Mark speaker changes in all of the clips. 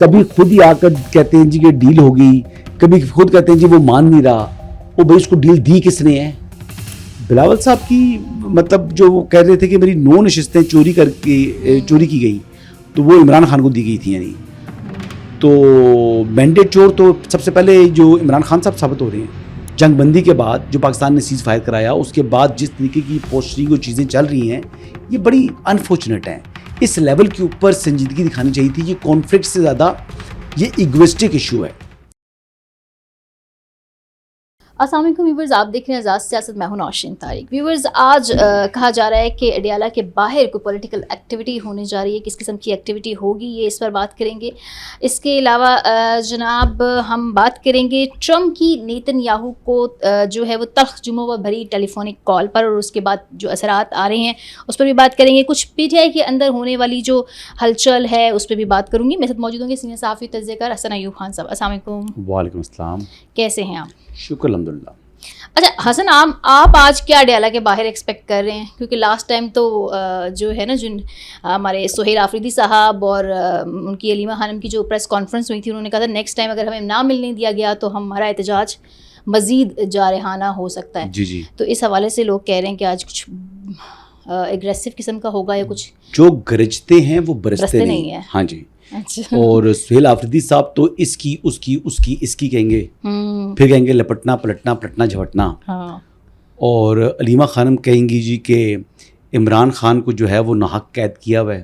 Speaker 1: کبھی خود ہی آ کر کہتے ہیں جی کہ ڈیل ہوگی, کبھی خود کہتے ہیں جی وہ مان نہیں رہا. وہ بھائی اس کو ڈیل دی کس نے ہے؟ بلاول صاحب کی مطلب جو وہ کہہ رہے تھے کہ میری 9 نشستیں چوری کی گئی, تو وہ عمران خان کو دی گئی تھی. یعنی تو مینڈیٹ چور تو سب سے پہلے جو عمران خان صاحب ثابت ہو رہے ہیں. جنگ بندی کے بعد جو پاکستان نے سیز فائر کرایا, اس کے بعد جس طریقے کی پوسٹنگ اور چیزیں چل رہی ہیں, یہ بڑی انفارچونیٹ ہیں. اس لیول کے اوپر سنجیدگی دکھانی چاہیے تھی. یہ کانفلکٹ سے زیادہ یہ ایگوسٹک ایشو ہے.
Speaker 2: السلام علیکم ویورز, آپ دیکھ رہے ہیں آزاد سیاست, میں ہوں نوشین طارق. ویورز, آج کہا جا رہا ہے کہ اڈیالہ کے باہر کوئی پولیٹیکل ایکٹیویٹی ہونے جا رہی ہے. کس قسم کی ایکٹیویٹی ہوگی, یہ اس پر بات کریں گے. اس کے علاوہ جناب ہم بات کریں گے ٹرمپ کی نیتن یاہو کو جو ہے وہ تلخ جموں و بھری ٹیلی فونک کال پر, اور اس کے بعد جو اثرات آ رہے ہیں اس پر بھی بات کریں گے. کچھ پی ٹی آئی کے اندر ہونے والی جو ہلچل ہے اس پہ بھی بات کروں گی. میرے ساتھ موجود ہوں گے سینئر صحافی تجزیہ کار حسن ایوب خان صاحب. السلام علیکم.
Speaker 1: وعلیکم السلام.
Speaker 2: کیسے ہیں آپ؟
Speaker 1: شکر الحمدللہ.
Speaker 2: اچھا حسن, آپ آج کیا اڈیالہ کے باہر ایکسپیکٹ کر رہے ہیں؟ کیونکہ لاسٹ ٹائم تو جو ہے نا, جن ہمارے سہیل آفریدی صاحب اور ان کی علیمہ خانم کی جو پریس کانفرنس ہوئی تھی, انہوں نے کہا تھا نیکسٹ ٹائم اگر ہمیں نہ ملنے دیا گیا تو ہمارا احتجاج مزید جارحانہ ہو سکتا ہے.
Speaker 1: جی.
Speaker 2: تو اس حوالے سے لوگ کہہ رہے ہیں کہ آج کچھ اگریسو قسم کا ہوگا یا کچھ.
Speaker 1: جو گرجتے ہیں وہ برستے نہیں ہیں. ہاں جی. اور سہیل آفریدی صاحب تو اس کی کہیں گے, پھر کہیں گے لپٹنا پلٹنا جھپٹنا. اور علیمہ خانم کہیں گی جی کہ عمران خان کو جو ہے وہ ناحق قید کیا ہوا ہے.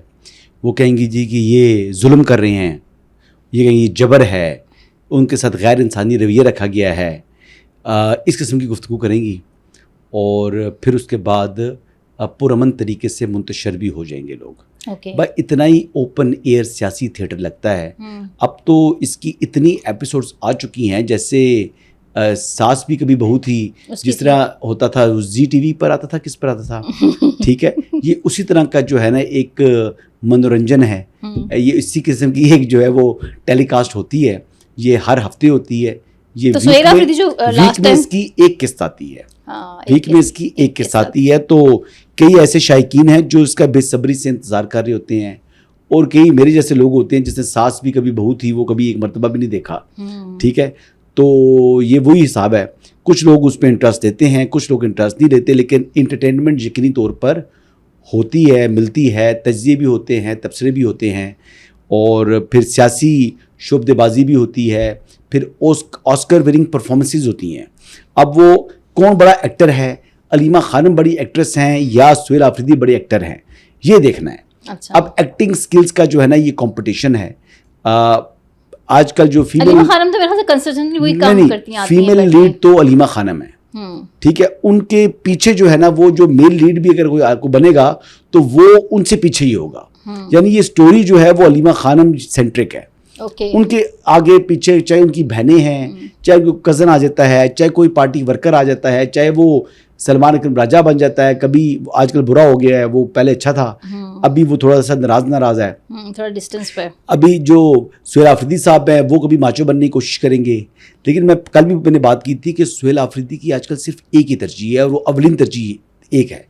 Speaker 1: وہ کہیں گی جی کہ یہ ظلم کر رہے ہیں, یہ کہیں گی جبر ہے, ان کے ساتھ غیر انسانی رویہ رکھا گیا ہے. اس قسم کی گفتگو کریں گی, اور پھر اس کے بعد پرامن طریقے سے منتشر بھی ہو جائیں گے لوگ. بھائی اتنا ہی اوپن ایئر سیاسی تھیٹر لگتا ہے. اب تو اس کی اتنی ایپیسوڈز آ چکی ہیں, جیسے ساس بھی کبھی بہو تھی, جس طرح ہوتا تھا زی ٹی وی پر آتا تھا, کس پر آتا تھا, ٹھیک ہے, یہ اسی طرح کا جو ہے نا ایک منورنجن ہے. یہ اسی قسم کی ایک جو ہے وہ ٹیلی کاسٹ ہوتی ہے, یہ ہر ہفتے ہوتی ہے. یہ ویک میں اس کی ایک قسط آتی ہے. تو کئی ایسے شائقین ہیں جو اس کا بے صبری سے انتظار کر رہے ہوتے ہیں, اور کئی میرے جیسے لوگ ہوتے ہیں جس نے ساس بھی کبھی بہو تھی, وہ کبھی ایک مرتبہ بھی نہیں دیکھا, ٹھیک ہے. تو یہ وہی حساب ہے. کچھ لوگ اس پہ انٹرسٹ دیتے ہیں, کچھ لوگ انٹرسٹ نہیں دیتے, لیکن انٹرٹینمنٹ یقینی طور پر ہوتی ہے, ملتی ہے, تجزیے بھی ہوتے ہیں, تبصرے بھی ہوتے ہیں, اور پھر سیاسی شعبدے بازی بھی ہوتی ہے, پھر آسکر وننگ پرفارمنسز ہوتی ہیں. اب وہ کون بڑا ایکٹر ہے, علیمہ خانم بڑی ایکٹریس ہیں یا سہیل آفریدی بڑے ایکٹر ہیں, یہ دیکھنا ہے. اب ایکٹنگ سکلز کا جو ہے نا یہ کمپٹیشن ہے. آج کل جو فیمیل لیڈ تو علیمہ خانم ہے, ٹھیک ہے. ان کے پیچھے جو ہے نا وہ جو میل لیڈ بھی اگر کوئی آپ کو بنے گا تو وہ ان سے پیچھے ہی ہوگا. یعنی یہ سٹوری جو ہے وہ علیمہ خانم سینٹرک ہے. ان کے آگے پیچھے چاہے ان کی بہنیں ہیں, چاہے کوئی کزن آ جاتا ہے, چاہے کوئی پارٹی ورکر آ جاتا ہے, چاہے وہ سلمان اکرم راجہ بن جاتا ہے. کبھی آج کل برا ہو گیا ہے, وہ پہلے اچھا تھا, ابھی وہ تھوڑا سا ناراض ہے,
Speaker 2: تھوڑا ڈسٹینس پہ.
Speaker 1: ابھی جو سہیل آفریدی صاحب ہیں وہ کبھی ماچو بننے کی کوشش کریں گے. لیکن میں کل بھی میں نے بات کی تھی کہ سہیل آفریدی کی آج کل صرف ایک ہی ترجیح ہے, اور وہ اولین ترجیح ایک ہے,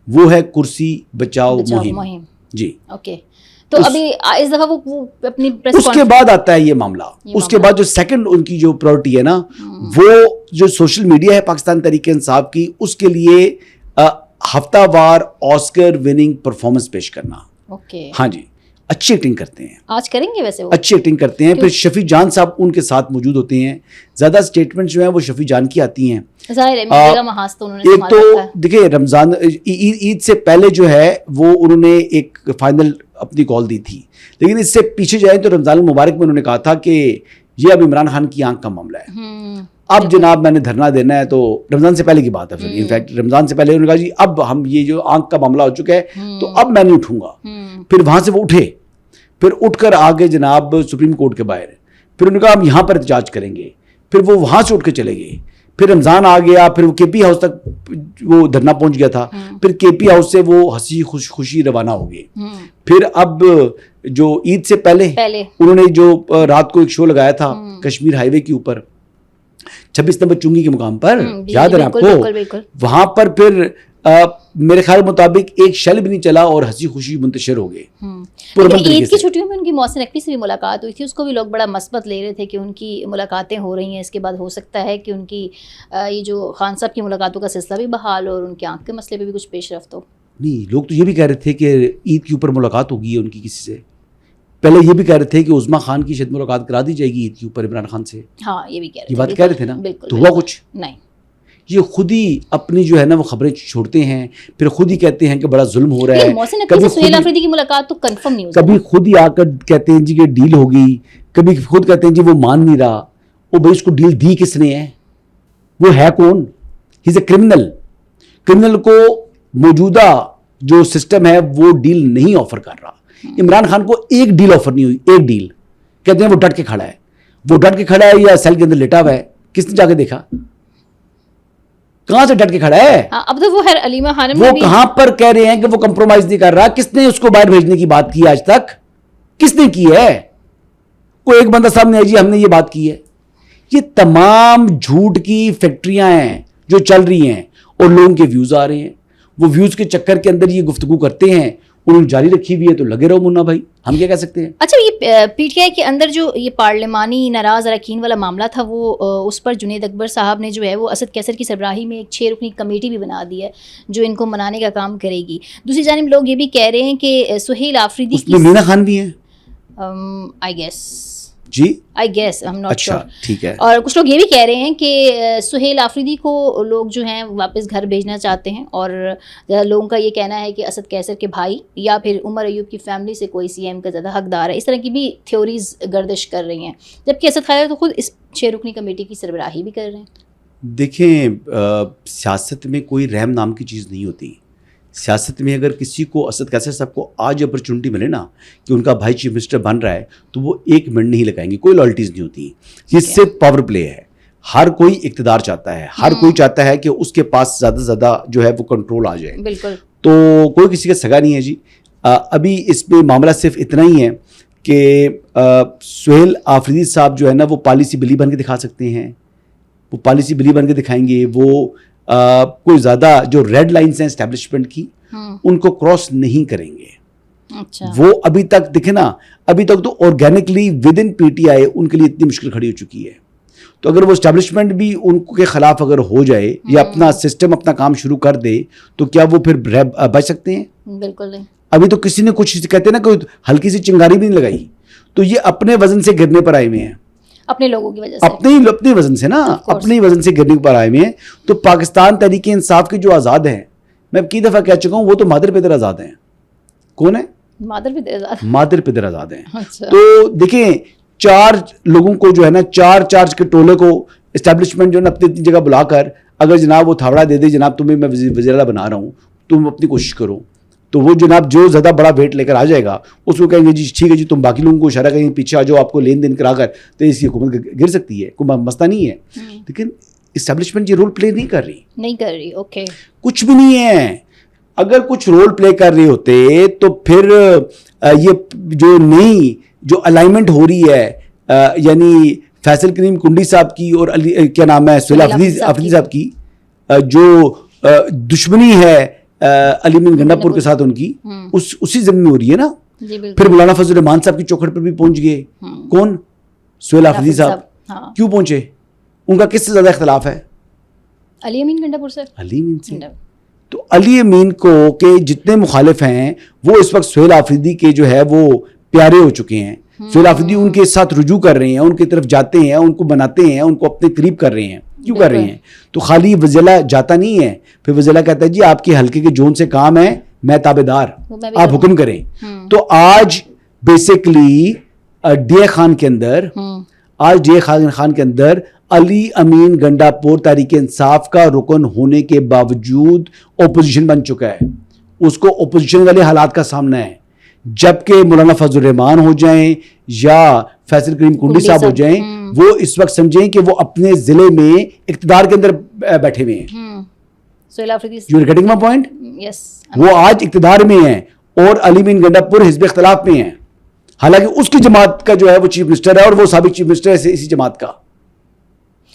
Speaker 1: وہ ہے کرسی بچاؤ مہم. جی اوکے.
Speaker 2: تو ابھی اس دفعہ وہ اپنی
Speaker 1: اس کے بعد آتا ہے یہ معاملہ. اس کے بعد جو سیکنڈ ان کی جو پرائورٹی ہے نا, وہ جو سوشل میڈیا ہے پاکستان تحریک انصاف کی, اس کے لیے ہفتہ وار آسکر وننگ پرفارمنس پیش کرنا. ہاں جی, اچھی ایکٹنگ کرتے ہیں. آج کریں گے ویسے, اچھی ایکٹنگ کرتے ہیں. پھر شفیع جان صاحب ان کے ساتھ موجود ہوتے ہیں. زیادہ سٹیٹمنٹ جو ہیں وہ شفیع جان کی آتی ہیں. ایک تو دیکھیں رمضان عید سے پہلے جو ہے وہ انہوں نے ایک فائنل اپنی کال دی تھی, لیکن اس سے پیچھے جائیں تو رمضان المبارک میں انہوں نے کہا تھا کہ یہ اب عمران خان کی آنکھ کا معاملہ ہے. اب جناب میں نے دھرنا دینا ہے, تو رمضان سے پہلے کی بات ہے. پھر انفیکٹ رمضان سے پہلے انہوں نے کہا جی اب ہم یہ جو آنکھ کا معاملہ ہو چکا ہے تو اب میں نہیں اٹھوں گا. پھر وہاں سے وہ اٹھے, پھر اٹھ کر آگے جناب سپریم کورٹ کے باہر, پھر انہوں نے کہا ہم یہاں پر احتجاج کریں گے. پھر وہ وہاں سے اٹھ کے چلے گئے. پھر رمضان آ گیا, پھر وہ کے پی ہاؤس تک وہ دھرنا پہنچ گیا تھا. پھر کے پی ہاؤس سے وہ ہنسی خوشی روانہ ہو گئے. پھر اب جو عید سے پہلے انہوں نے جو رات کو ایک شو لگایا تھا کشمیر ہائی وے کے اوپر 26 نمبر چنگی کے مقام پر, یاد ہے آپ کو, وہاں پر پھر میرے خیال مطابق ایک شل بھی نہیں چلا اور ہنسی خوشی منتشر ہو گئے.
Speaker 2: عید کی چھٹیوں میں ان کی محسن نقوی سے بھی ملاقات ہوئی تھی, اس کو بھی لوگ بڑا مثبت لے رہے تھے کہ ان کی ملاقاتیں ہو رہی ہیں, اس کے بعد ہو سکتا ہے کہ ان کی یہ جو خان صاحب کی ملاقاتوں کا سلسلہ بھی بحال ہو اور ان کے آنکھ کے مسئلے پہ بھی کچھ پیش رفت ہو.
Speaker 1: نہیں, لوگ تو یہ بھی کہہ رہے تھے کہ عید کے اوپر ملاقات ہوگی ان کی کسی سے. پہلے یہ بھی کہہ رہے تھے کہ عظمیٰ خان کی شاید ملاقات کرا دی جائے گی عید کے اوپر عمران خان سے.
Speaker 2: ہاں یہ بھی کہہ رہے
Speaker 1: تھے, یہ بات کہہ رہے تھے نا. تو ہوا کچھ
Speaker 2: نہیں,
Speaker 1: یہ خود ہی اپنی جو ہے نا وہ خبریں چھوڑتے ہیں, پھر خود ہی کہتے ہیں کہ بڑا ظلم ہو رہا ہے.
Speaker 2: کبھی سہیل آفریدی کی ملاقات تو کنفرم نہیں ہوتی,
Speaker 1: کبھی خود ہی آ کر کہتے ہیں جی کہ ڈیل ہوگی, کبھی خود کہتے ہیں جی وہ مان نہیں رہا. وہ بھائی اس کو ڈیل دی کس نے ہے؟ وہ ہے کون؟ ہی از اے کرمنل. کرمنل کو موجودہ جو سسٹم ہے وہ ڈیل نہیں آفر کر رہا. عمران خان کو ایک ڈیل آفر نہیں ہوئی, ایک ڈیل. کہتے ہیں وہ ڈٹ کے کھڑا ہے. وہ ڈٹ کے کھڑا ہے یا سیل کے اندر لیٹا ہوا ہے؟ کس نے جا کے دیکھا؟ کہاں سے ڈٹ کے کھڑا ہے؟
Speaker 2: اب تو وہ علیمہ خانم
Speaker 1: وہ کہاں پر کہہ رہے ہیں کہ وہ کمپرومائز نہیں کر رہا؟ کس نے اس کو باہر بھیجنے کی بات کی آج تک؟ کس نے کی ہے؟ کوئی ایک بندہ سامنے آئے جی ہم نے یہ بات کی ہے. یہ تمام جھوٹ کی فیکٹریاں ہیں جو چل رہی ہیں اور لوگوں کے ویوز آ رہے ہیں. وہ ویوز کے چکر کے اندر یہ گفتگو کرتے ہیں, انہوں نے جاری رکھی ہوئی ہے تو لگے رہو منا بھائی, ہم کیا کہہ سکتے ہیں.
Speaker 2: اچھا, یہ پی ٹی آئی کے اندر جو یہ پارلیمانی ناراض اراکین والا معاملہ تھا, وہ اس پر جنید اکبر صاحب نے جو ہے وہ اسد کیسر کی سربراہی میں ایک 6 رکنی کمیٹی بھی بنا دی ہے جو ان کو منانے کا کام کرے گی. دوسری جانب لوگ یہ بھی کہہ رہے ہیں کہ سہیل آفریدی
Speaker 1: کی مینا خان بھی ہیں
Speaker 2: آئی گیس,
Speaker 1: جی
Speaker 2: آئی گیس, ہم ناٹ شیور.
Speaker 1: ٹھیک ہے.
Speaker 2: اور کچھ لوگ یہ بھی کہہ رہے ہیں کہ سہیل آفریدی کو لوگ جو ہیں واپس گھر بھیجنا چاہتے ہیں, اور لوگوں کا یہ کہنا ہے کہ اسد کیسر کے بھائی یا پھر عمر ایوب کی فیملی سے کوئی سی ایم کا زیادہ حقدار ہے. اس طرح کی بھی تھیوریز گردش کر رہی ہیں, جبکہ اسد خیر تو خود اس 6 رکنی کمیٹی کی سربراہی بھی کر رہے ہیں.
Speaker 1: دیکھیں, سیاست میں کوئی رحم نام کی چیز نہیں ہوتی. سیاست میں اگر کسی کو اسد کیسر صاحب کو آج اپرچونٹی ملے نا کہ ان کا بھائی چیف منسٹر بن رہا ہے تو وہ 1 منٹ نہیں لگائیں گے. کوئی لائلٹیز نہیں ہوتی. یہ صرف پاور پلے ہے. ہر کوئی اقتدار چاہتا ہے, ہر کوئی چاہتا ہے کہ اس کے پاس زیادہ سے زیادہ جو ہے وہ کنٹرول آ جائے.
Speaker 2: بالکل.
Speaker 1: تو کوئی کسی کا سگا نہیں ہے جی. ابھی اس میں معاملہ صرف اتنا ہی ہے کہ سہیل آفریدی صاحب جو ہے نا وہ پالیسی بلی بن کے دکھا سکتے ہیں. وہ پالیسی بلی بن کے دکھائیں گے. وہ کوئی زیادہ جو ریڈ لائنز ہیں اسٹیبلشمنٹ کی ان کو کراس نہیں کریں گے. وہ ابھی تک دیکھیں نا, ابھی تک تو organically within P T I ان کے لیے اتنی مشکل کھڑی ہو چکی ہے. تو اگر وہ اسٹیبلشمنٹ بھی ان کے خلاف اگر ہو جائے یا اپنا سسٹم اپنا کام شروع کر دے تو کیا وہ پھر بچ سکتے ہیں؟
Speaker 2: بالکل نہیں.
Speaker 1: ابھی تو کسی نے کچھ کہتے ہیں نا, کوئی ہلکی سی چنگاری بھی نہیں لگائی. تو یہ اپنے وزن سے گرنے پر آئے ہوئے ہیں,
Speaker 2: اپنے لوگوں کی وجہ سے,
Speaker 1: اپنے وزن سے نا, اپنے وزن سے گرنے پر آئے ہوئے ہیں. تو پاکستان تحریک انصاف کے جو آزاد ہیں, میں کئی دفعہ کہہ چکا ہوں, وہ تو مادر پدر آزاد ہیں. کون ہے؟ مادر پدر آزاد ہیں. تو دیکھیں 4 لوگوں کو جو ہے نا 4 کے ٹولے کو اسٹیبلشمنٹ جو ہے نا اپنی جگہ بلا کر اگر جناب وہ تھاوڑا دے دے, جناب تمہیں میں وزیر اعلیٰ بنا رہا ہوں, تم اپنی کوشش کرو, تو وہ جناب جو زیادہ بڑا ویٹ لے کر آ جائے گا اس کو کہیں گے جی ٹھیک ہے جی تم باقی لوگوں کو اشارہ کریں پیچھے آ جاؤ, آپ کو لین دین کرا کر تو اس کی حکومت گر سکتی ہے. کوئی مسئلہ نہیں ہے. لیکن اسٹیبلشمنٹ یہ رول پلے نہیں کر رہی. اوکے, کچھ بھی نہیں ہے. اگر کچھ رول پلے کر رہے ہوتے تو پھر یہ جو نئی جو الائنمنٹ ہو رہی ہے یعنی فیصل کریم کنڈی صاحب کی اور کیا نام ہے سہیل آفریدی صاحب کی جو دشمنی ہے علی امین گنڈا پور کے ساتھ ان کی, اسی زمین میں ہو رہی ہے نا. پھر مولانا فضل الرحمان صاحب کی چوکھٹ پر بھی پہنچ گئے. کون؟ سہیل آفریدی صاحب. کیوں پہنچے؟ ان کا کس سے زیادہ اختلاف ہے؟
Speaker 2: علی امین گنڈا پور سے.
Speaker 1: علی امین سے. تو علی امین کو کے جتنے مخالف ہیں وہ اس وقت سہیل آفریدی کے جو ہے وہ پیارے ہو چکے ہیں. سہیل آفریدی ان کے ساتھ رجوع کر رہے ہیں, ان کی طرف جاتے ہیں, ان کو بناتے ہیں, ان کو اپنے قریب کر رہے ہیں. کیوں کر رہے ہیں؟ تو خالی وزیلا جاتا نہیں ہے, پھر وزیلا کہتا ہے جی آپ کے حلقے کے جون سے کام ہے, میں تابع دار, آپ حکم کریں. تو آج بیسکلی ڈی اے خان کے اندر علی امین گنڈا پور تحریک انصاف کا رکن ہونے کے باوجود اپوزیشن بن چکا ہے. اس کو اپوزیشن والے حالات کا سامنا ہے. جبکہ مولانا فضل الرحمان ہو جائیں یا فیصل کریم کنڈی صاحب ہو جائیں, وہ اس وقت سمجھیں کہ وہ اپنے ضلع میں اقتدار کے اندر بیٹھے ہوئے ہیں. You are getting my point? وہ آج اقتدار میں ہیں اور علی امین گنڈا پور حزب اختلاف میں ہیں, حالانکہ اس کی جماعت کا جو ہے وہ چیف منسٹر ہے اور وہ سابق چیف منسٹر ہے اسی جماعت کا.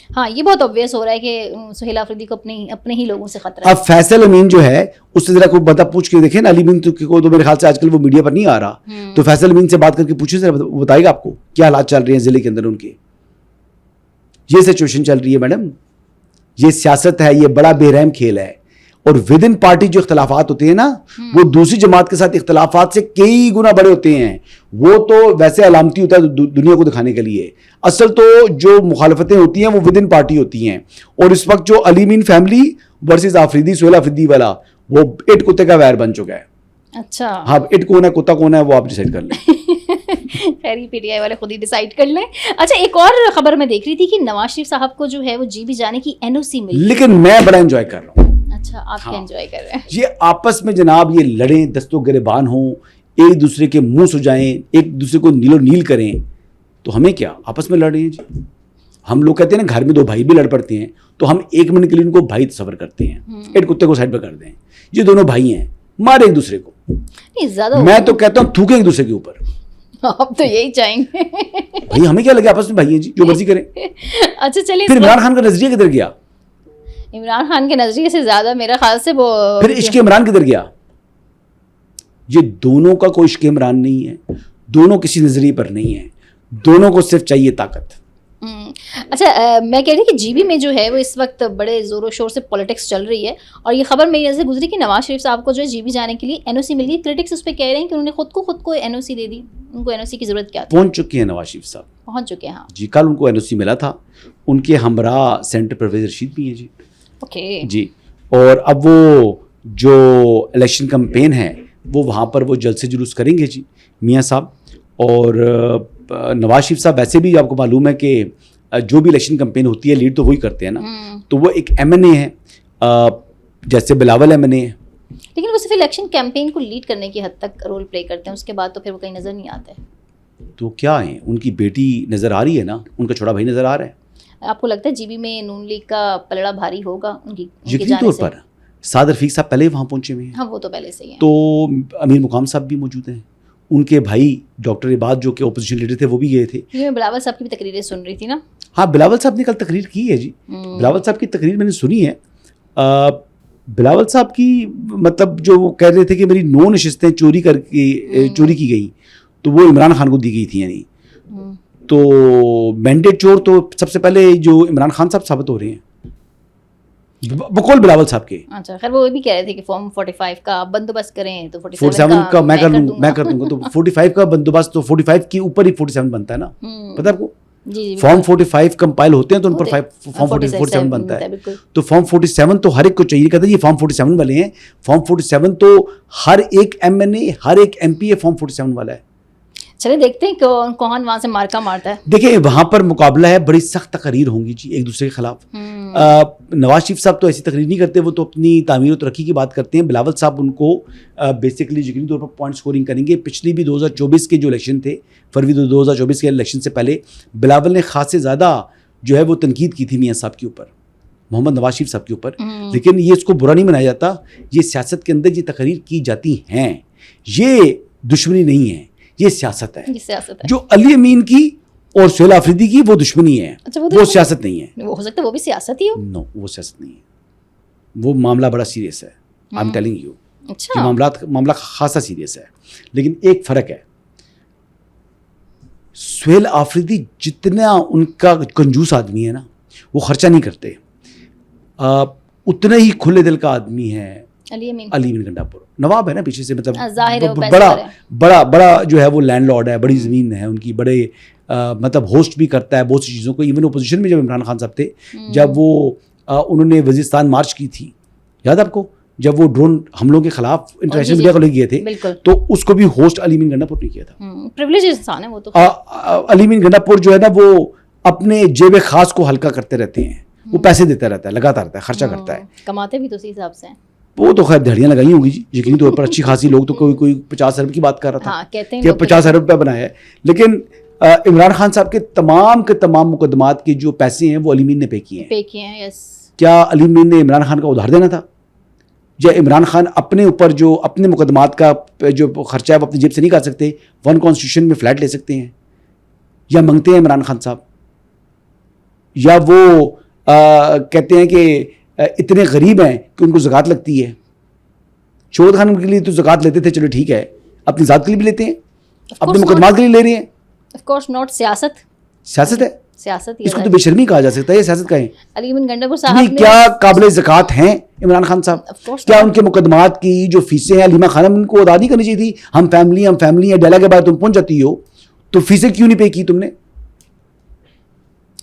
Speaker 2: ہاں یہ بہت obvious ہو رہا ہے کہ سہیل آفریدی کو اپنے ہی لوگوں سے خطرہ ہے.
Speaker 1: اب فیصل امین جو ہے اس سے ذرا کوئی بتا پوچھ کے دیکھیں نا, علی امین کو تو میرے خیال سے آج کل وہ میڈیا پر نہیں آ رہا, تو فیصل امین سے بات کر کے پوچھیں ذرا, وہ بتائے گا آپ کو کیا حالات چل رہے ہیں ضلع کے اندر ان کے. یہ سچویشن چل رہی ہے میڈم, یہ سیاست ہے, یہ بڑا بے رحم کھیل ہے. اور ود ان پارٹی جو اختلافات ہوتے ہیں نا, وہ دوسری جماعت کے ساتھ اختلافات سے کئی گنا بڑے ہوتے ہیں. وہ تو ویسے علامتی ہوتا ہے دنیا کو دکھانے کے لیے, اصل تو جو مخالفتیں ہوتی ہیں وہ ود ان پارٹی ہوتی ہیں. اور اس وقت جو علی امین فیملی ورسز آفریدی, سہیل آفریدی والا, وہ اٹ کتے کا ویر بن چکا ہے.
Speaker 2: اچھا
Speaker 1: ہاں, اٹ کون ہے کتا کون ہے وہ آپ ڈیسائیڈ کر لیں.
Speaker 2: خیر پی ٹی آئی والے خود ہی ڈیسائیڈ کر لیں. اچھا ایک اور خبر میں دیکھ رہی تھی کہ نواز شریف صاحب کو جو ہے وہ جی بی جانے کی NOC ملی,
Speaker 1: لیکن میں بڑا انجوائے کر رہا ہوں.
Speaker 2: اچھا آپ کیا انجوائے کر رہے ہیں؟
Speaker 1: یہ آپس میں جناب یہ لڑیں, دست و گریبان ہوں, ایک دوسرے کے منہ سجائیں, ایک دوسرے کو نیل و نیل کریں, تو ہمیں کیا آپس میں لڑ رہے ہیں جی. ہم لوگ کہتے ہیں نا گھر میں دو بھائی بھی لڑ پڑتے ہیں, تو ہم ایک منٹ کے لیے ان کو بھائی تصور کرتے ہیں, ایک کتے کو سائڈ پہ کر دیں, یہ دونوں بھائی ہیں, مارے ایک دوسرے کو. میں تو کہتا ہوں تھوکے ایک دوسرے کے اوپر.
Speaker 2: آپ تو یہی چاہیں گے
Speaker 1: بھائی, ہمیں کیا لگے, آپس میں بھائی ہیں جی, جو مرضی کریں.
Speaker 2: اچھا چلیے,
Speaker 1: پھر عمران خان کا نظریہ کدھر گیا؟
Speaker 2: عمران خان کے نظریے سے زیادہ میرا خیال سے وہ
Speaker 1: پھر عشق عمران کدھر گیا؟ یہ دونوں کا کوئی عشق عمران نہیں ہے, دونوں کسی نظریے پر نہیں ہے, دونوں کو صرف چاہیے طاقت.
Speaker 2: اچھا میں کہہ رہی کہ جی بی میں جو ہے وہ اس وقت بڑے زور و شور سے پالیٹکس چل رہی ہے, اور یہ خبر میری نظر گزری کہ نواز شریف صاحب کو جو ہے جی بی جانے کے لیے NOC مل گئی. کریٹکس اس پہ کہہ رہے ہیں کہ انہوں نے خود کو NOC دے دی. ان کو NOC کی ضرورت کیا تھی؟
Speaker 1: پہنچ چکے ہیں نواز شریف صاحب,
Speaker 2: پہنچ چکے ہیں. ہاں
Speaker 1: جی, کل ان کو NOC ملا تھا. ان کے ہمراہ سینٹر پرویز رشید بھی ہیں جی.
Speaker 2: اوکے
Speaker 1: جی, اور اب وہ جو الیکشن کمپین ہے وہ وہاں پر وہ جلد سے جلوس کریں گے جی میاں صاحب. اور نواز شریف صاحب ویسے بھی آپ کو معلوم ہے کہ جو بھی الیکشن کمپین ہوتی ہے لیڈ تو وہی کرتے ہیں نا, تو وہ ایک MNA ہے, جیسے بلاول MNA ہے,
Speaker 2: لیکن وہ صرف الیکشن کیمپین کو لیڈ کرنے کی حد تک رول پلے کرتے ہیں, اس کے بعد تو پھر وہ کہیں نظر نہیں آتے.
Speaker 1: تو کیا ہیں, ان کی بیٹی نظر آ رہی ہے نا, ان کا چھوٹا بھائی نظر آ رہا ہے.
Speaker 2: آپ کو لگتا ہے جی بی میں نون لیگ کا پلڑا بھاری ہوگا ان کی
Speaker 1: یقینی طور پر؟ سعد رفیق صاحب پہلے وہاں پہنچے ہوئے ہیں.
Speaker 2: ہاں وہ تو پہلے سے ہی ہیں.
Speaker 1: تو امیر مقام صاحب بھی موجود ہیں, ان کے بھائی ڈاکٹر عباد جو کہ اپوزیشن لیڈر تھے وہ بھی گئے تھے.
Speaker 2: میں بلاول صاحب کی بھی تقریریں سن رہی تھی نا.
Speaker 1: ہاں, بلاول صاحب نے کل تقریر کی ہے جی. بلاول صاحب کی تقریر میں نے سنی ہے. بلاول صاحب کی مطلب جو وہ کہہ رہے تھے کہ میری 9 نشستیں چوری کی گئیں, تو وہ عمران خان کو دی گئی تھی. یعنی تو مینڈیٹ چور تو سب سے پہلے جو عمران خان صاحب ثابت ہو رہے ہیں بقول بلاول صاحب کے.
Speaker 2: اچھا خیر, وہ بھی کہہ رہے تھے کہ فارم 45 کا بندوبست کریں, تو
Speaker 1: 47 کا میں کر دوں گا. تو 45 کا بندوبست تو 45 کے اوپر ہی 47 بنتا ہے نا, پتہ آپ کو. فارم 45 کمپائل ہوتے ہیں تو ان پر فارم 47 بنتا ہے. تو فارم 47 تو ہر ایک کو چاہیے, کہتے ہیں یہ فارم 47 والے ہیں. فارم 47 تو ہر ایک MNA, ہر ایک MP فارم 47 والا ہے.
Speaker 2: چلے دیکھتے ہیں کون وہاں سے مارکا مارتا ہے.
Speaker 1: دیکھیں وہاں پر مقابلہ ہے, بڑی سخت تقریر ہوں گی جی ایک دوسرے کے خلاف. نواز شریف صاحب تو ایسی تقریر نہیں کرتے, وہ تو اپنی تعمیر و ترقی کی بات کرتے ہیں. بلاول صاحب ان کو بیسکلی یقینی طور پر پوائنٹ سکورنگ کریں گے. پچھلی بھی 2024 کے جو الیکشن تھے, فروری 2024 کے الیکشن سے پہلے بلاول نے خاص سے زیادہ جو ہے وہ تنقید کی تھی میاں صاحب کے اوپر, محمد نواز شریف صاحب کے اوپر. لیکن یہ اس کو برا نہیں منایا جاتا, یہ سیاست کے اندر یہ تقریر کی جاتی ہیں, یہ دشمنی نہیں ہے, یہ سیاست ہے. جو علی امین کی اور سہیل آفریدی کی وہ دشمنی ہے, وہ سیاست نہیں ہے.
Speaker 2: وہ ہو سکتا ہے وہ بھی سیاست ہی ہو.
Speaker 1: نو, وہ سیاست نہیں ہے, وہ معاملہ بڑا سیریس ہے. آئی ایم ٹیلنگ یو, معاملہ خاصا سیریس ہے. لیکن ایک فرق ہے, سہیل آفریدی جتنا ان کا کنجوس آدمی ہے نا, وہ خرچہ نہیں کرتے, اتنا ہی کھلے دل کا آدمی ہے علی امین گنڈا پور. نواب ہے نا پیچھے سے, مطلب بڑا جو ہے وہ لینڈ لارڈ ہے, بڑی زمین ہے ان کی, بڑے مطلب ہوسٹ بھی کرتا ہے بہت سی چیزوں کو. ایون اپوزیشن میں جب عمران خان صاحب تھے, جب وہ انہوں نے وزیرستان مارچ کی تھی, یاد آپ کو, جب وہ ڈرون حملوں کے خلاف انٹرنیشنل میڈیا کو لے گئے تھے, تو اس کو بھی ہوسٹ علی امین گنڈا پور نے کیا تھا.
Speaker 2: پریویلیج انسان ہے وہ تو.
Speaker 1: علی امین گنڈا پور جو ہے نا وہ اپنے جیب خاص کو ہلکا کرتے رہتے ہیں, وہ پیسے دیتا رہتا ہے, لگاتا رہتا ہے, خرچہ کرتا ہے.
Speaker 2: کماتے بھی تو اسی حساب سے ہیں.
Speaker 1: وہ تو خیر دھڑیاں لگائی ہوں گی جی یقینی طور پر, اچھی خاصی لوگ تو کوئی 50 ارب کی بات کر رہا تھا کہ 50 ارب روپیہ بنایا ہے. لیکن عمران خان صاحب کے تمام مقدمات کے جو پیسے ہیں وہ علی امین نے پے کیے ہیں. کیا علی امین نے عمران خان کا ادھار دینا تھا, یا عمران خان اپنے اوپر جو اپنے مقدمات کا جو خرچہ ہے وہ اپنی جیب سے نہیں کر سکتے, 1 کانسٹیٹیوشن میں فلیٹ لے سکتے ہیں, یا منگتے ہیں عمران خان صاحب؟ یا وہ کہتے ہیں کہ اتنے غریب ہیں کہ ان کو زکوٰۃ لگتی ہے. شوکت خان کے لیے تو زکوٰۃ لیتے تھے, چلو ٹھیک ہے, اپنی ذات کے لیے بھی لیتے ہیں, اپنے مقدمات کے لیے لے رہے ہیں.
Speaker 2: آف کورس ناٹ
Speaker 1: سیاست ہے,
Speaker 2: سیاست
Speaker 1: اس کو تو بے شرمی کہا جا سکتا ہے, یہ سیاست کہیں.
Speaker 2: علی بن گنڈاپور صاحب نے
Speaker 1: کیا قابل زکوٰۃ ہیں عمران خان صاحب؟ کیا ان کے مقدمات کی جو فیسیں ہیں علیمہ خانم ان کو ادا نہیں کرنی چاہیے تھی؟ ہم فیملی ہیں, ڈیلا کے بعد تم پہنچ جاتی ہو تو فیسیں کیوں نہیں پے کی تم نے؟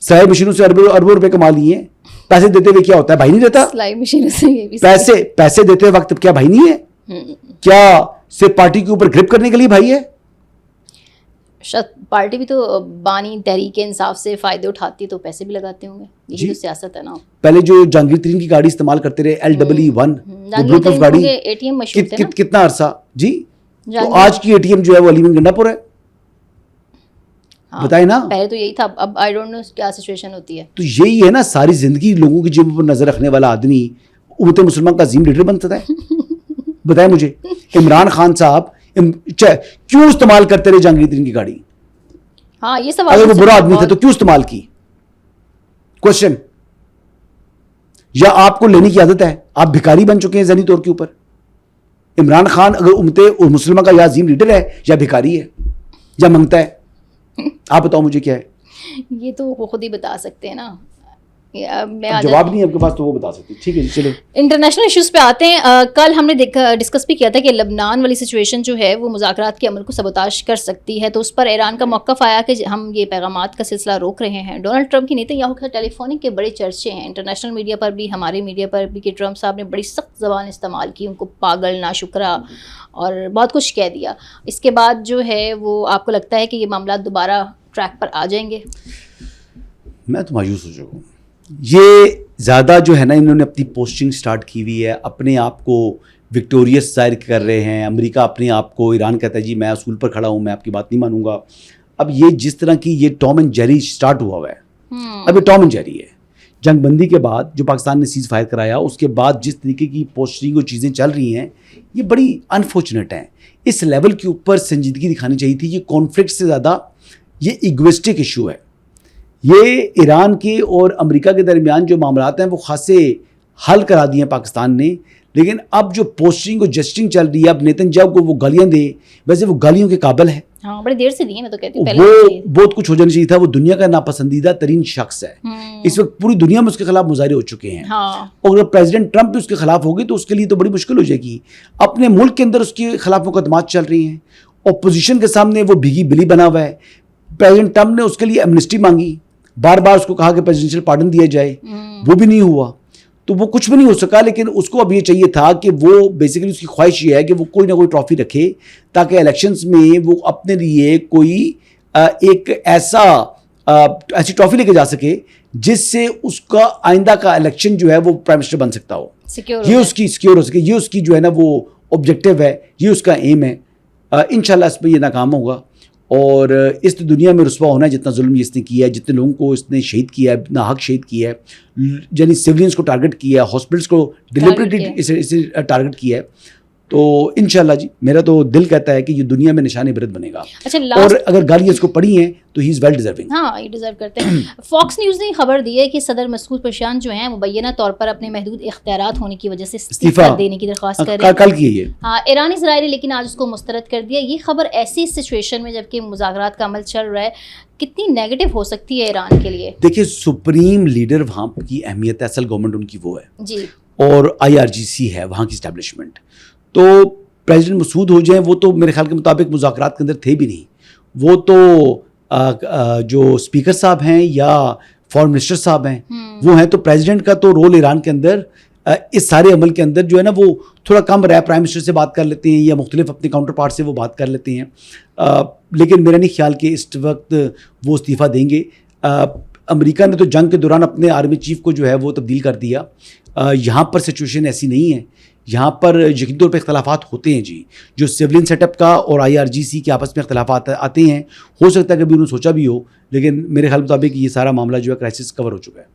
Speaker 1: سلائی مشینوں سے اربوں روپے کما لیے ہیں. پیسے دیتے ہوئے کیا ہوتا ہے, بھائی نہیں دیتا؟
Speaker 2: سلائی مشین سے
Speaker 1: پیسے دیتے وقت کیا بھائی نہیں ہے؟ کیا صرف پارٹی کے اوپر گرپ کرنے کے لیے بھائی ہے؟
Speaker 2: پارٹی بھی تو بانی تحریک انصاف سے فائدے اٹھاتی ہے تو پیسے بھی لگاتے ہوں گے. یہی تو سیاست ہے نا.
Speaker 1: پہلے جو جہانگیر ترین کی گاڑی استعمال کرتے رہے LEE1 بلوٹوتھ گاڑی,
Speaker 2: ATM مشہور تھے نا.
Speaker 1: کتنا عرصہ جی, تو آج کی ATM جو ہے وہ علی بن گنڈاپور ہے. بتائیں نا,
Speaker 2: پہلے تو یہی تھا, اب آئی ڈونٹ نو کیا سچویشن ہوتی ہے. تو
Speaker 1: یہی ہے نا, ساری زندگی لوگوں کی جیب پر نظر رکھنے والا آدمی امت مسلمان کا عظیم لیڈر بن سکتا ہے؟ بتائیں مجھے. عمران خان صاحب کیوں استعمال کرتے رہے جہانگیر ترین کی گاڑی؟
Speaker 2: ہاں یہ سوال,
Speaker 1: اگر وہ برا آدمی تھا تو کیوں استعمال کی؟ کوشچن. یا آپ کو لینے کی عادت ہے, آپ بھکاری بن چکے ہیں ذہنی طور کے اوپر؟ عمران خان اگر امت مسلمہ کا یا عظیم لیڈر ہے یا بھکاری ہے یا منگتا ہے؟ آپ بتاؤ مجھے کیا ہے.
Speaker 2: یہ تو وہ خود ہی بتا سکتے ہیں نا.
Speaker 1: جواب نہیں ہے آپ کے پاس تو وہ بتا سکتے. ٹھیک ہے چلو
Speaker 2: انٹرنیشنل ایشوز پہ آتے ہیں. کل ہم نے ڈسکس بھی کیا تھا کہ لبنان والی سچویشن جو ہے وہ مذاکرات کے عمل کو سبوتاش کر سکتی ہے, تو اس پر ایران کا موقف آیا کہ ہم یہ پیغامات کا سلسلہ روک رہے ہیں. ڈونلڈ ٹرمپ کی نیتن یاہو کے ٹیلی فونک کے بڑے چرچے ہیں انٹرنیشنل میڈیا پر بھی, ہمارے میڈیا پر بھی, کہ ٹرمپ صاحب نے بڑی سخت زبان استعمال کی, ان کو پاگل, ناشکرا اور بہت کچھ کہہ دیا. اس کے بعد جو ہے وہ آپ کو لگتا ہے کہ یہ معاملات دوبارہ ٹریک پر آ جائیں گے؟
Speaker 1: میں تو مایوس ہو چکا ہوں. یہ زیادہ جو ہے نا, انہوں نے اپنی پوسٹنگ سٹارٹ کی ہوئی ہے, اپنے آپ کو وکٹوریس ظاہر کر رہے ہیں. امریکہ اپنے آپ کو, ایران کہتا ہے جی میں اصول پر کھڑا ہوں, میں آپ کی بات نہیں مانوں گا. اب یہ جس طرح کی یہ ٹام اینڈ جیری سٹارٹ ہوا ہے, اب یہ ٹام اینڈ جیری ہے. جنگ بندی کے بعد جو پاکستان نے سیز فائر کرایا, اس کے بعد جس طریقے کی پوسٹنگ اور چیزیں چل رہی ہیں, یہ بڑی انفارچونیٹ ہیں. اس لیول کے اوپر سنجیدگی دکھانی چاہیے تھی. یہ کانفلکٹ سے زیادہ یہ ایگوسٹک ایشو ہے. یہ ایران کے اور امریکہ کے درمیان جو معاملات ہیں وہ خاصے حل کرا دیے ہیں پاکستان نے, لیکن اب جو پوسٹنگ اور جسٹنگ چل رہی ہے, اب نیتن یاہو کو وہ گالیاں دے, ویسے وہ گالیوں کے قابل ہے.
Speaker 2: ہاں بڑی دیر سے دی ہیں, میں تو کہتی ہوں
Speaker 1: وہ بہت کچھ ہو جانا چاہیے تھا. وہ دنیا کا ناپسندیدہ ترین شخص ہے. اس وقت پوری دنیا میں اس کے خلاف مظاہرے ہو چکے ہیں, اور اگر پریزیڈنٹ ٹرمپ بھی اس کے خلاف ہوگی تو اس کے لیے تو بڑی مشکل ہو جائے گی. اپنے ملک کے اندر اس کے خلاف مقدمات چل رہی ہیں, اپوزیشن کے سامنے وہ بھیگی بلی بنا ہوا ہے. پریزیڈنٹ ٹرمپ نے اس کے لیے ایمنسٹی مانگی, بار بار اس کو کہا کہ پریزیڈنشل پارڈن دیا جائے, وہ بھی نہیں ہوا, تو وہ کچھ بھی نہیں ہو سکا. لیکن اس کو اب یہ چاہیے تھا کہ وہ بیسیکلی اس کی خواہش یہ ہے کہ وہ کوئی نہ کوئی ٹرافی رکھے, تاکہ الیکشنز میں وہ اپنے لیے کوئی ایک ایسی ٹرافی لے کے جا سکے جس سے اس کا آئندہ کا الیکشن جو ہے وہ پرائم منسٹر بن سکتا ہو, یہ اس کی سیکیور ہو سکے. یہ اس کی جو ہے نا وہ آبجیکٹیو ہے, یہ اس کا ایم ہے. انشاءاللہ اس پہ یہ ناکام ہوگا, اور اس دنیا میں رسوا ہونا ہے جتنا ظلم اس نے کیا ہے, جتنے لوگوں کو اس نے شہید کیا ہے, ناحق شہید کیا ہے, یعنی سیولینز کو ٹارگٹ کیا ہے, ہاسپٹلس کو ڈیلیبریٹلی اسے ٹارگٹ کیا ہے. تو انشاءاللہ جی میرا تو دل کہتا ہے کہ یہ دنیا میں نشان عبرت بنے گا. اور اگر گالیاں اس کو پڑھی ہیں تو ہی از ویل ڈیزرونگ.
Speaker 2: ہاں یہ ڈیزرو کرتے ہیں. فاکس نیوز نے خبر دی ہے کہ صدر مسعود پشان جو ہیں مبینہ طور پر اپنے محدود اختیارات ہونے کی وجہ سے استعفیٰ دینے کی درخواست کر رہے ہیں.
Speaker 1: کل کی ہے یہ.
Speaker 2: ہاں ایران اسرائیل, لیکن آج اس کو مسترد کر دیا. یہ خبر ایسی سچویشن میں جبکہ مذاکرات کا عمل چل رہا ہے کتنی نیگیٹو ہو سکتی ہے ایران کے لیے؟
Speaker 1: دیکھیے سپریم لیڈر وہاں کی اہمیت ہے, اصل گورنمنٹ ان کی وہ ہے
Speaker 2: جی, اور
Speaker 1: IRGC ہے وہاں کی اسٹیبلشمنٹ. تو پریزیڈنٹ مسعود ہو جائیں, وہ تو میرے خیال کے مطابق مذاکرات کے اندر تھے بھی نہیں. وہ تو جو اسپیکر صاحب ہیں یا فارن منسٹر صاحب ہیں وہ ہیں. تو پریزیڈنٹ کا تو رول ایران کے اندر اس سارے عمل کے اندر جو ہے نا وہ تھوڑا کم رہا ہے. پرائم منسٹر سے بات کر لیتے ہیں یا مختلف اپنے کاؤنٹر پارٹ سے وہ بات کر لیتے ہیں, لیکن میرا نہیں خیال کہ اس وقت وہ استعفیٰ دیں گے. امریکہ نے تو جنگ کے دوران اپنے آرمی چیف کو جو ہے وہ تبدیل کر دیا. یہاں پر سچویشن ایسی نہیں ہے. یہاں پر یقینی طور پہ اختلافات ہوتے ہیں جی, جو سیولین سیٹ اپ کا اور IRGC کے آپس میں اختلافات آتے ہیں. ہو سکتا ہے کہ ابھی انہوں نے سوچا بھی ہو, لیکن میرے خیال مطابق یہ سارا معاملہ جو ہے کرائسس کور ہو چکا ہے.